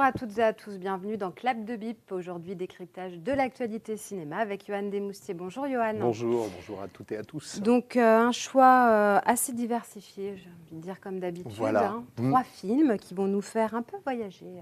à toutes et à tous, bienvenue dans Clap de Bip. Aujourd'hui, décryptage de l'actualité cinéma avec Yoann Desmoustiers. Bonjour Yoann. Bonjour à toutes et à tous. Donc un choix assez diversifié, j'ai envie de dire comme d'habitude. Voilà. 3 films qui vont nous faire un peu voyager.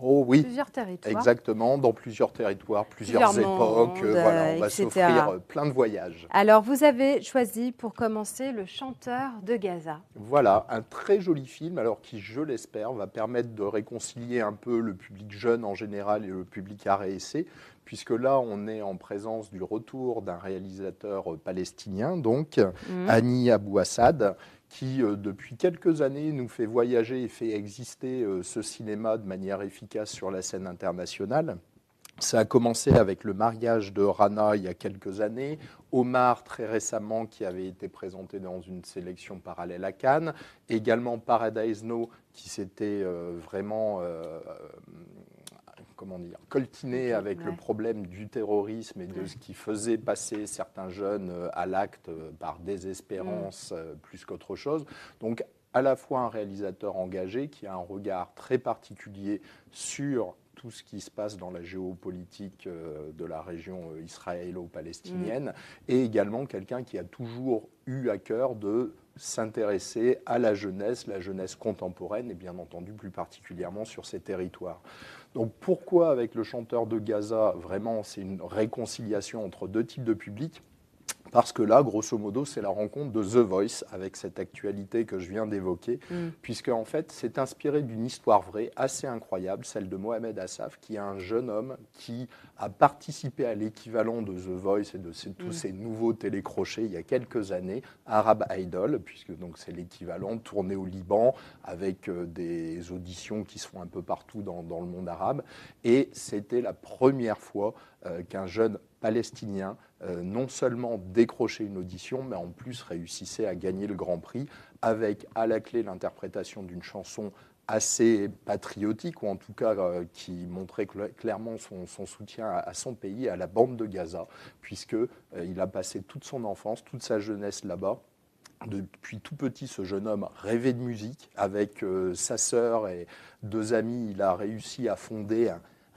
Oh oui, plusieurs territoires. Exactement, dans plusieurs territoires, plusieurs époques. Voilà, on va s'offrir plein de voyages. Alors, vous avez choisi pour commencer Le Chanteur de Gaza. Voilà, un très joli film, alors qui, je l'espère, va permettre de réconcilier un peu le public jeune en général et le public art et essai, puisque là, on est en présence du retour d'un réalisateur palestinien, donc Hani Abou Assad, qui, depuis quelques années, nous fait voyager et fait exister ce cinéma de manière efficace sur la scène internationale. Ça a commencé avec le mariage de Rana il y a quelques années, Omar très récemment qui avait été présenté dans une sélection parallèle à Cannes, également Paradise Now qui s'était vraiment coltiné avec le problème du terrorisme et de ce qui faisait passer certains jeunes à l'acte par désespérance plus qu'autre chose. Donc à la fois un réalisateur engagé qui a un regard très particulier sur tout ce qui se passe dans la géopolitique de la région israélo-palestinienne, et également quelqu'un qui a toujours eu à cœur de s'intéresser à la jeunesse contemporaine, et bien entendu plus particulièrement sur ces territoires. Donc pourquoi avec Le Chanteur de Gaza, vraiment c'est une réconciliation entre deux types de publics ? Parce que là, grosso modo, c'est la rencontre de The Voice avec cette actualité que je viens d'évoquer, puisque en fait, c'est inspiré d'une histoire vraie assez incroyable, celle de Mohamed Assaf, qui est un jeune homme qui a participé à l'équivalent de The Voice et de tous ces nouveaux télécrochets il y a quelques années, Arab Idol, puisque donc c'est l'équivalent tourné au Liban avec des auditions qui se font un peu partout dans le monde arabe. Et c'était la première fois qu'un jeune palestinien non seulement décrochait une audition, mais en plus réussissait à gagner le Grand Prix avec à la clé l'interprétation d'une chanson assez patriotique, ou en tout cas qui montrait clairement son soutien à son pays, à la bande de Gaza, puisqu'il a passé toute son enfance, toute sa jeunesse là-bas. Depuis tout petit, ce jeune homme rêvait de musique. Avec sa sœur et 2 amis, il a réussi à fonder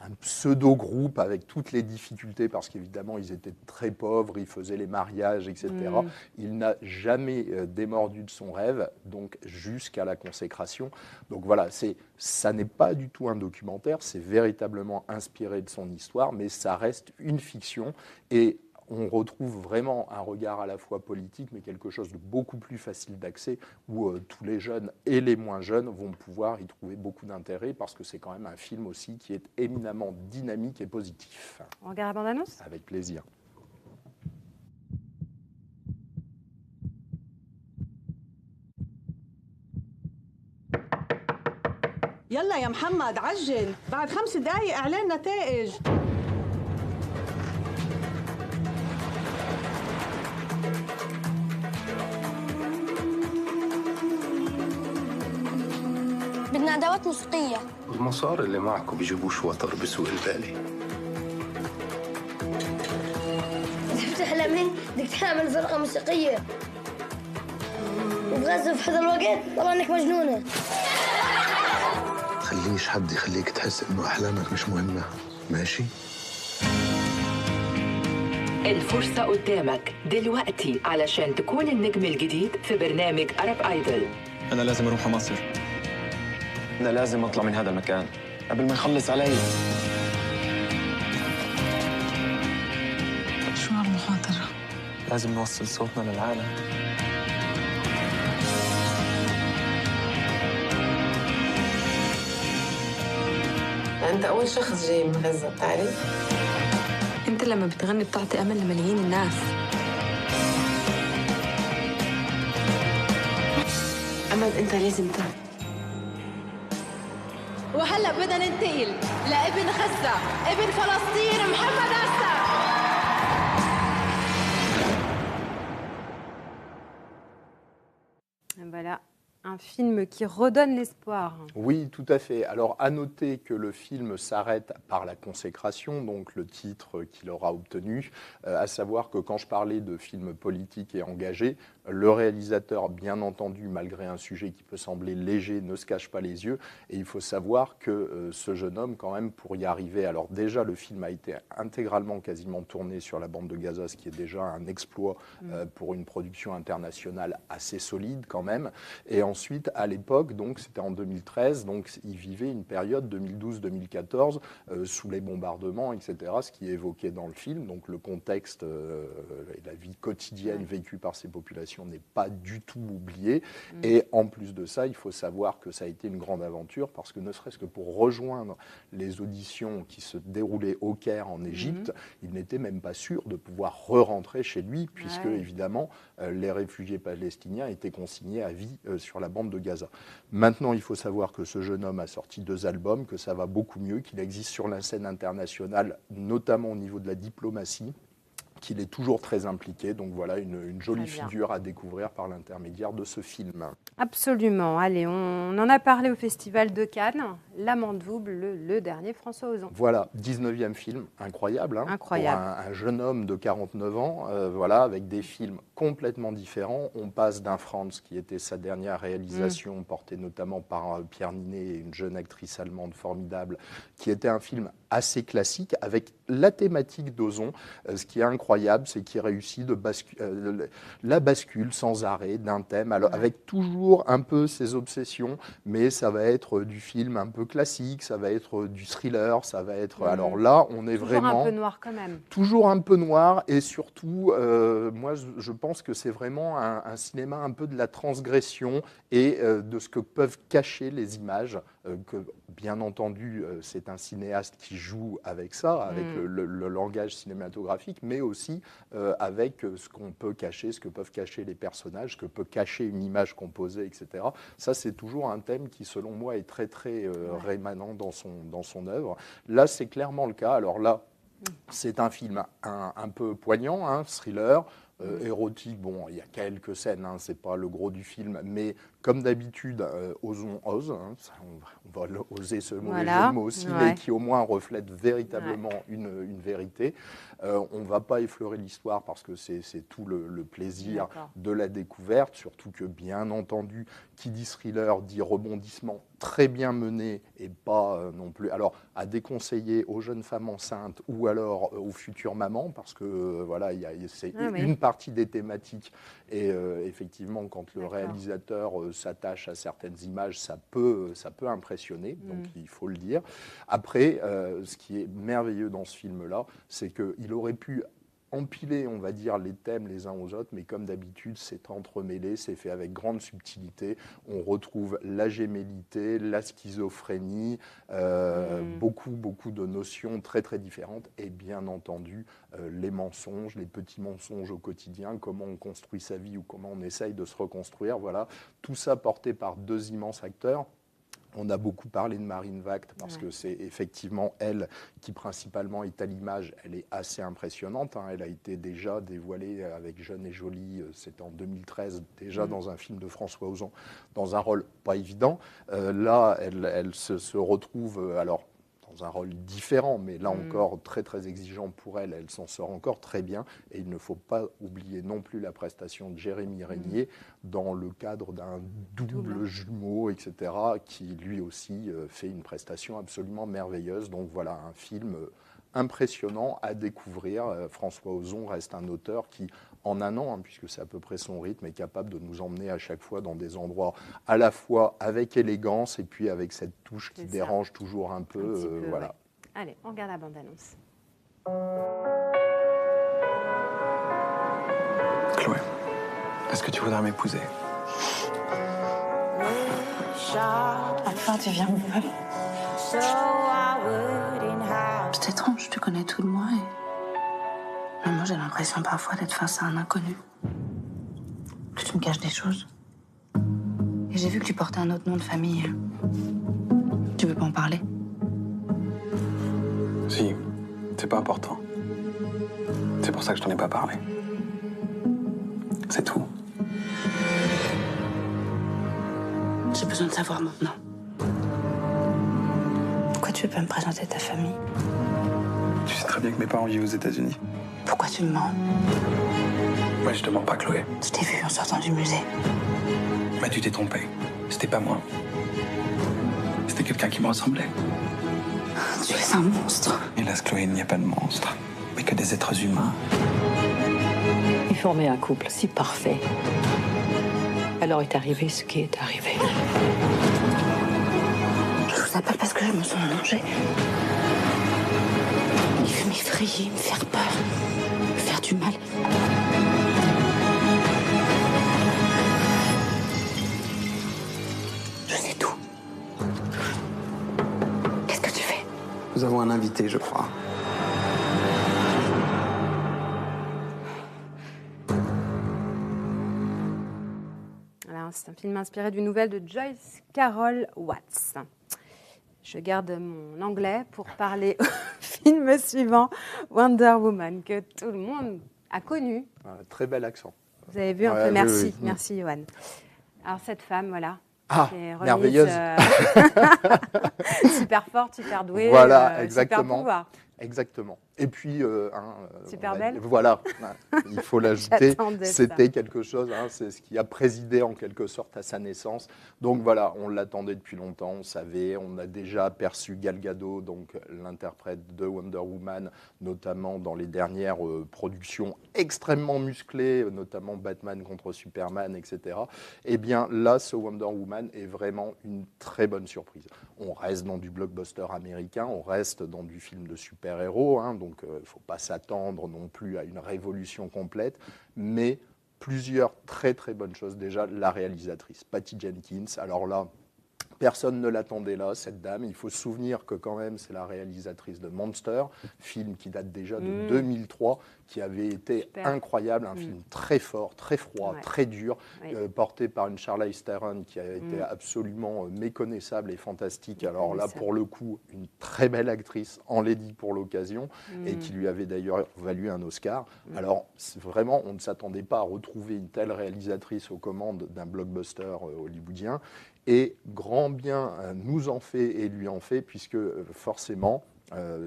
un pseudo-groupe avec toutes les difficultés, parce qu'évidemment, ils étaient très pauvres, ils faisaient les mariages, etc. Il n'a jamais démordu de son rêve, donc jusqu'à la consécration. Donc voilà, ça n'est pas du tout un documentaire, c'est véritablement inspiré de son histoire, mais ça reste une fiction, et on retrouve vraiment un regard à la fois politique, mais quelque chose de beaucoup plus facile d'accès, où tous les jeunes et les moins jeunes vont pouvoir y trouver beaucoup d'intérêt, parce que c'est quand même un film aussi qui est éminemment dynamique et positif. On regarde la bande-annonce ? Avec plaisir. يلا يا محمد عجل بعد 5 دقايق اعلان نتائج. بدنا أدوات موسيقية. المصاري اللي معكم بيجيبوش وتر بسوق البالي. تفتح لمين؟ بدك تعمل فرقة موسيقية. وبغزة في هذا الوقت والله إنك مجنونة. تخليش حد يخليك تحس إنه أحلامك مش مهمة، ماشي؟ الفرصة قدامك دلوقتي علشان تكون النجم الجديد في برنامج أرب آيدل. أنا لازم أروح مصر. أنا لازم أطلع من هذا المكان قبل ما يخلص علي. شو هالمخاطرة؟ لازم نوصل صوتنا للعالم. أنت أول شخص جاي من غزة بتعرف؟ أنت لما بتغني بتعطي أمل لملايين الناس. أمل أنت لازم وهلا بدنا ننتقل لابن غزة، ابن فلسطين، محمد أسد. Voilà, Un film qui redonne l'espoir. Oui, tout à fait. Alors, à noter que le film s'arrête par la consécration, donc le titre qu'il aura obtenu, à savoir que quand je parlais de film politique et engagé, le réalisateur, bien entendu, malgré un sujet qui peut sembler léger, ne se cache pas les yeux. Et il faut savoir que ce jeune homme, quand même, pour y arriver, alors déjà, le film a été intégralement, quasiment tourné sur la bande de Gaza, ce qui est déjà un exploit pour une production internationale assez solide, quand même. Et ensuite, à l'époque, donc c'était en 2013, donc il vivait une période 2012-2014 sous les bombardements, etc., ce qui est évoqué dans le film. Donc le contexte et la vie quotidienne vécue par ces populations n'est pas du tout oublié. Et en plus de ça, il faut savoir que ça a été une grande aventure parce que ne serait-ce que pour rejoindre les auditions qui se déroulaient au Caire en Égypte, il n'était même pas sûr de pouvoir re-rentrer chez lui puisque évidemment les réfugiés palestiniens étaient consignés à vie sur la bande de Gaza. Maintenant, il faut savoir que ce jeune homme a sorti 2 albums, que ça va beaucoup mieux, qu'il existe sur la scène internationale, notamment au niveau de la diplomatie, qu'il est toujours très impliqué. Donc voilà, une jolie figure à découvrir par l'intermédiaire de ce film. Absolument. Allez, on en a parlé au Festival de Cannes. L'Amant double, le dernier François Ozon. Voilà, 19e film, incroyable. Hein, incroyable. Pour un jeune homme de 49 ans, voilà, avec des films complètement différents. On passe d'un Franz, qui était sa dernière réalisation, portée notamment par Pierre Ninet et une jeune actrice allemande formidable, qui était un film assez classique, avec la thématique d'Ozon. Ce qui est incroyable, c'est qu'il réussit la bascule sans arrêt d'un thème, alors, avec toujours un peu ses obsessions, mais ça va être du film un peu classique, ça va être du thriller, ça va être... Alors là, on est toujours vraiment... Toujours un peu noir quand même. Toujours un peu noir, et surtout, moi, je pense que c'est vraiment un cinéma un peu de la transgression et de ce que peuvent cacher les images, que bien entendu, c'est un cinéaste qui joue avec ça, avec le langage cinématographique, mais aussi avec ce qu'on peut cacher, ce que peuvent cacher les personnages, ce que peut cacher une image composée, etc. Ça, c'est toujours un thème qui, selon moi, est très, très rémanent dans son œuvre. Là, c'est clairement le cas. Alors là, c'est un film un peu poignant, hein, thriller, érotique. Bon, il y a quelques scènes, hein, c'est pas le gros du film, mais comme d'habitude, Ozon ose, hein, on va oser ce mauvais jeu de mots aussi, mais qui au moins reflète véritablement une vérité. On ne va pas effleurer l'histoire parce que c'est tout le plaisir de la découverte, surtout que, bien entendu, qui dit thriller dit rebondissement très bien mené et pas non plus... Alors, à déconseiller aux jeunes femmes enceintes ou alors aux futures mamans, parce que voilà, c'est une partie des thématiques. Et effectivement, quand le réalisateur s'attache à certaines images, ça peut impressionner, donc il faut le dire. Après, ce qui est merveilleux dans ce film-là, c'est qu'il aurait pu empiler, on va dire, les thèmes les uns aux autres, mais comme d'habitude, c'est entremêlé, c'est fait avec grande subtilité. On retrouve la gémellité, la schizophrénie, beaucoup de notions très, très différentes, et bien entendu, les mensonges, les petits mensonges au quotidien, comment on construit sa vie ou comment on essaye de se reconstruire, voilà. Tout ça porté par 2 immenses acteurs. On a beaucoup parlé de Marine Vact parce que c'est effectivement elle qui principalement est à l'image. Elle est assez impressionnante. Hein. Elle a été déjà dévoilée avec Jeune et Jolie, c'était en 2013, déjà dans un film de François Ozon, dans un rôle pas évident. Là, elle se retrouve... alors, dans un rôle différent, mais là encore très très exigeant pour elle, elle s'en sort encore très bien, et il ne faut pas oublier non plus la prestation de Jérémy Régnier dans le cadre d'un double jumeau, etc., qui lui aussi fait une prestation absolument merveilleuse. Donc voilà, un film impressionnant à découvrir. François Ozon reste un auteur qui, en un an, hein, puisque c'est à peu près son rythme, est capable de nous emmener à chaque fois dans des endroits à la fois avec élégance et puis avec cette touche qui dérange toujours un peu. Voilà. Ouais. Allez, on regarde la bande-annonce. Chloé, est-ce que tu voudrais m'épouser? Enfin, tu viens me voir. C'est étrange, tu connais tout de moi et... Mais moi, j'ai l'impression parfois d'être face à un inconnu. Que tu me caches des choses. Et j'ai vu que tu portais un autre nom de famille. Tu veux pas en parler? Si, c'est pas important. C'est pour ça que je t'en ai pas parlé. j'ai besoin de savoir maintenant. Pourquoi tu veux pas me présenter ta famille? Tu sais très bien que mes parents vivent aux États-Unis. Pourquoi tu me mens? Moi, je te mens pas, Chloé. Je t'ai vu en sortant du musée. Mais tu t'es trompée. C'était pas moi. C'était quelqu'un qui me ressemblait. Tu es un monstre. Hélas, Chloé, il n'y a pas de monstre, mais que des êtres humains. Ils formaient un couple si parfait. Alors est arrivé ce qui est arrivé. Je vous appelle parce que je me sens en danger. Il veut m'effrayer, me faire peur, me faire du mal. Je sais tout. Qu'est-ce que tu fais? Nous avons un invité, je crois. Alors, c'est un film inspiré d'une nouvelle de Joyce Carol Watts. Je garde mon anglais pour parler au film suivant, Wonder Woman, que tout le monde a connu. Très bel accent. Vous avez vu un peu, merci, merci Johan. Alors cette femme, voilà, qui est remise, merveilleuse. super forte, super douée, Voilà, exactement. super pouvoir. Exactement. Et puis, super belle. Voilà, il faut l'ajouter. J'attendais C'était ça. quelque chose, c'est ce qui a présidé en quelque sorte à sa naissance. Donc voilà, on l'attendait depuis longtemps, on savait, on a déjà aperçu Gal Gadot, donc l'interprète de Wonder Woman, notamment dans les dernières productions extrêmement musclées, notamment Batman contre Superman, etc. Eh bien là, ce Wonder Woman est vraiment une très bonne surprise. On reste dans du blockbuster américain, on reste dans du film de super-héros, donc il ne faut pas s'attendre non plus à une révolution complète, mais plusieurs très très bonnes choses. Déjà, la réalisatrice, Patty Jenkins, alors là, personne ne l'attendait là, cette dame. Il faut se souvenir que quand même, c'est la réalisatrice de Monster, film qui date déjà de 2003, qui avait été incroyable, un film très fort, très froid, très dur, porté par une Charlize Theron qui a été absolument méconnaissable et fantastique. Alors là, pour le coup, une très belle actrice en lady pour l'occasion, et qui lui avait d'ailleurs valu un Oscar. Alors vraiment, on ne s'attendait pas à retrouver une telle réalisatrice aux commandes d'un blockbuster hollywoodien. Et grand bien nous en fait et lui en fait, puisque forcément,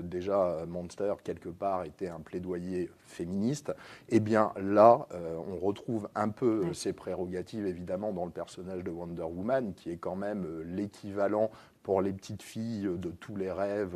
déjà Monster, quelque part, était un plaidoyer féministe. Et bien là, on retrouve un peu ses prérogatives, évidemment, dans le personnage de Wonder Woman, qui est quand même l'équivalent pour les petites filles de tous les rêves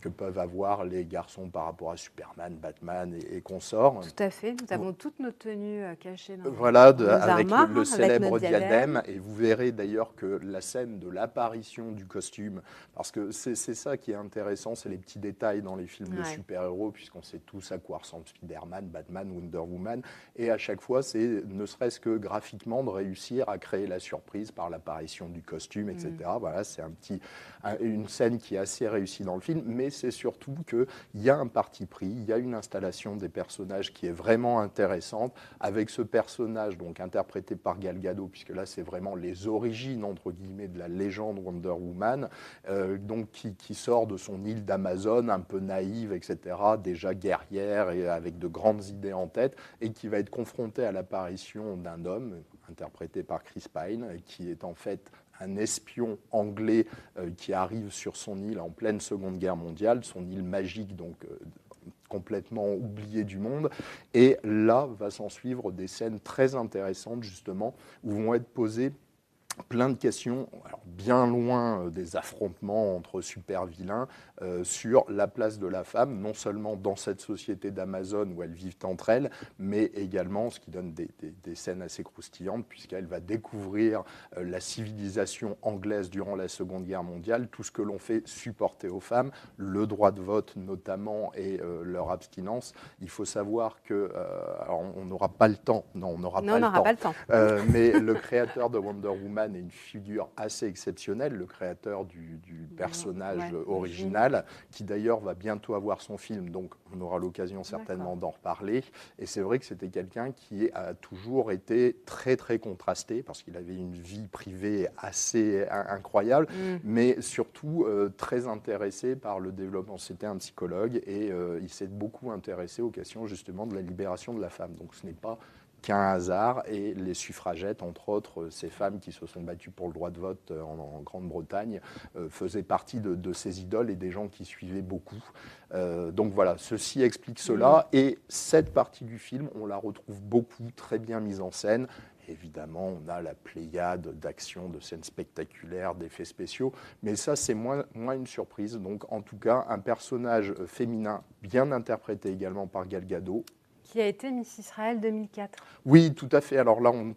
que peuvent avoir les garçons par rapport à Superman, Batman et consorts. Tout à fait, nous avons toutes nos tenues cachées dans avec armoires, le célèbre avec notre diadème. Et vous verrez d'ailleurs que la scène de l'apparition du costume, parce que c'est ça qui est intéressant, c'est les petits détails dans les films de super-héros, puisqu'on sait tous à quoi ressemble Spider-Man, Batman, Wonder Woman. Et à chaque fois, c'est ne serait-ce que graphiquement de réussir à créer la surprise par l'apparition du costume, etc. Voilà, c'est une scène qui est assez réussie dans le film, mais c'est surtout qu'il y a un parti pris, il y a une installation des personnages qui est vraiment intéressante, avec ce personnage donc interprété par Gal Gadot, puisque là c'est vraiment les origines entre guillemets de la légende Wonder Woman, donc qui sort de son île d'Amazon, un peu naïve, etc., déjà guerrière et avec de grandes idées en tête, et qui va être confrontée à l'apparition d'un homme interprété par Chris Pine, qui est en fait un espion anglais qui arrive sur son île en pleine Seconde Guerre mondiale, son île magique, donc complètement oubliée du monde. Et là, va s'en suivre des scènes très intéressantes, justement, où vont être posées plein de questions, alors bien loin des affrontements entre super-vilains, sur la place de la femme, non seulement dans cette société d'Amazon où elles vivent entre elles, mais également, ce qui donne des scènes assez croustillantes, puisqu'elle va découvrir la civilisation anglaise durant la Seconde Guerre mondiale, tout ce que l'on fait supporter aux femmes, le droit de vote notamment et leur abstinence. Il faut savoir que, alors on n'aura pas le temps, on n'aura pas le temps, mais le créateur de Wonder Woman est une figure assez exceptionnelle, le créateur du personnage original, qui d'ailleurs va bientôt avoir son film, donc on aura l'occasion certainement d'en reparler. Et c'est vrai que c'était quelqu'un qui a toujours été très très contrasté, parce qu'il avait une vie privée assez incroyable, mais surtout très intéressé par le développement. C'était un psychologue et il s'est beaucoup intéressé aux questions justement de la libération de la femme. Donc ce n'est pas qu'un hasard, et les suffragettes, entre autres, ces femmes qui se sont battues pour le droit de vote en Grande-Bretagne, faisaient partie de ces idoles et des gens qui suivaient beaucoup. Donc voilà, ceci explique cela, et cette partie du film, on la retrouve beaucoup, très bien mise en scène. Évidemment, on a la pléiade d'actions, de scènes spectaculaires, d'effets spéciaux, mais ça, c'est moins une surprise. Donc, en tout cas, un personnage féminin bien interprété également par Gal Gadot. Qui a été Miss Israël 2004. Oui, tout à fait. Alors là, on n'a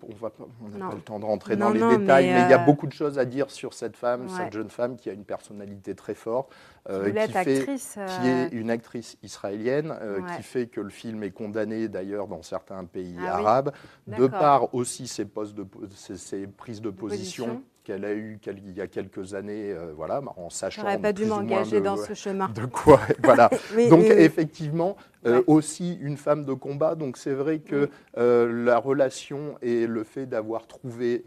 pas le temps de rentrer dans les détails, mais il y a beaucoup de choses à dire sur cette femme, cette jeune femme qui a une personnalité très forte, qui est une actrice israélienne, qui fait que le film est condamné d'ailleurs dans certains pays arabes, de par aussi ses prises de position qu'elle a eues il y a quelques années, voilà, en sachant j'aurais pas dû m'engager dans ce chemin. De quoi, voilà. Donc effectivement, aussi une femme de combat. Donc c'est vrai que la relation et le fait d'avoir trouvé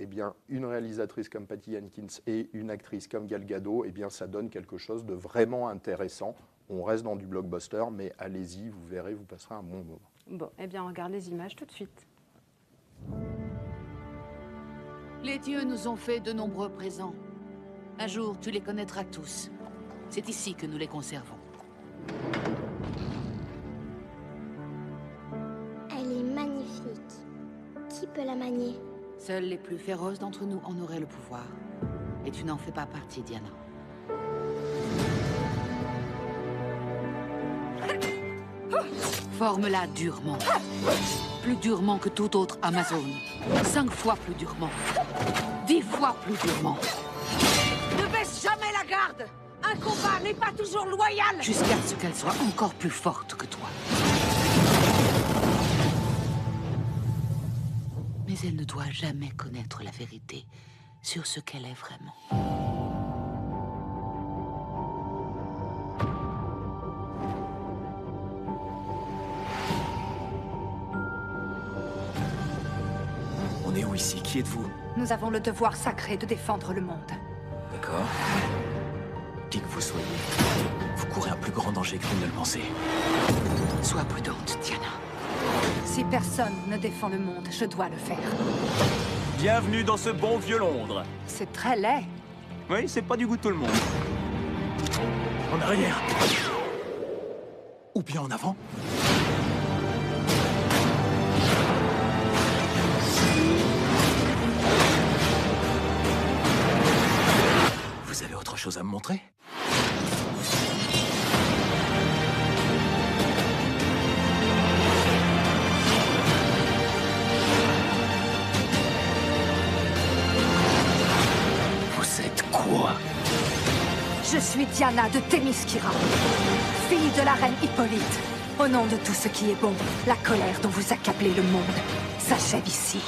une réalisatrice comme Patty Jenkins et une actrice comme Gal Gadot, ça donne quelque chose de vraiment intéressant. On reste dans du blockbuster, mais allez-y, vous verrez, vous passerez un bon moment. Bon, on regarde les images tout de suite. Les dieux nous ont fait de nombreux présents. Un jour, tu les connaîtras tous. C'est ici que nous les conservons. Elle est magnifique. Qui peut la manier? Seuls les plus féroces d'entre nous en auraient le pouvoir. Et tu n'en fais pas partie, Diana. Forme-la durement. Plus durement que toute autre Amazone. 5 fois plus durement. 10 fois plus durement. Ne baisse jamais la garde! Un combat n'est pas toujours loyal! Jusqu'à ce qu'elle soit encore plus forte que toi. Mais elle ne doit jamais connaître la vérité sur ce qu'elle est vraiment. On est où ici? Qui êtes-vous? Nous avons le devoir sacré de défendre le monde. D'accord. Qui que vous soyez, vous courez un plus grand danger que vous ne le pensez. Sois prudente, Diana. Si personne ne défend le monde, je dois le faire. Bienvenue dans ce bon vieux Londres. C'est très laid. Oui, c'est pas du goût de tout le monde. En arrière. Ou bien en avant. Vous avez autre chose à me montrer? Vous êtes quoi? Je suis Diana de Thémiskira, fille de la reine Hippolyte. Au nom de tout ce qui est bon, la colère dont vous accablez le monde s'achève ici.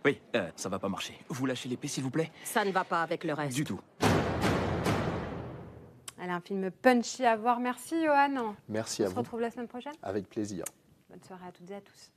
Oui, ça va pas marcher. Vous lâchez l'épée, s'il vous plaît? Ça ne va pas avec le reste. Du tout. Elle a un film punchy à voir. Merci, Johan. Merci à vous. On se retrouve la semaine prochaine. Avec plaisir. Bonne soirée à toutes et à tous.